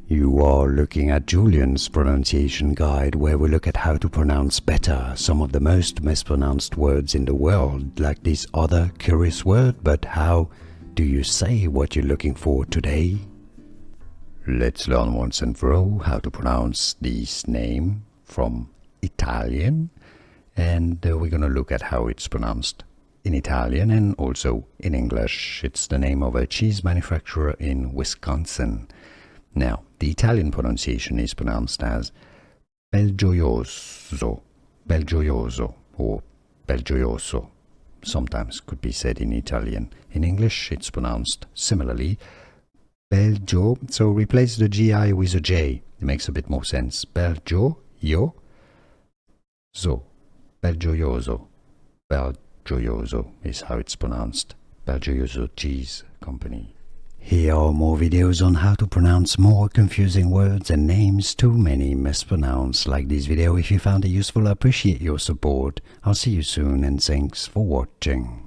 You are looking at Julian's pronunciation guide, where we look at how to pronounce better some of the most mispronounced words in the world, like this other curious word. But how do you say what you're looking for today? Let's learn once and for all how to pronounce this name from Italian, and we're going to look at how it's pronounced in Italian and also in English. It's the name of a cheese manufacturer in Wisconsin. Now, the Italian pronunciation is pronounced as Belgioioso, Belgioioso, or Belgioioso. Sometimes could be said in Italian. In English, it's pronounced similarly, Belgio, so replace the GI with a J. It makes a bit more sense. Belgioioso, Belgioioso, Belgioioso is how it's pronounced. Belgioioso Cheese Company. Here are more videos on how to pronounce more confusing words and names too many mispronounced. Like this video if you found it useful. I appreciate your support. I'll see you soon and thanks for watching.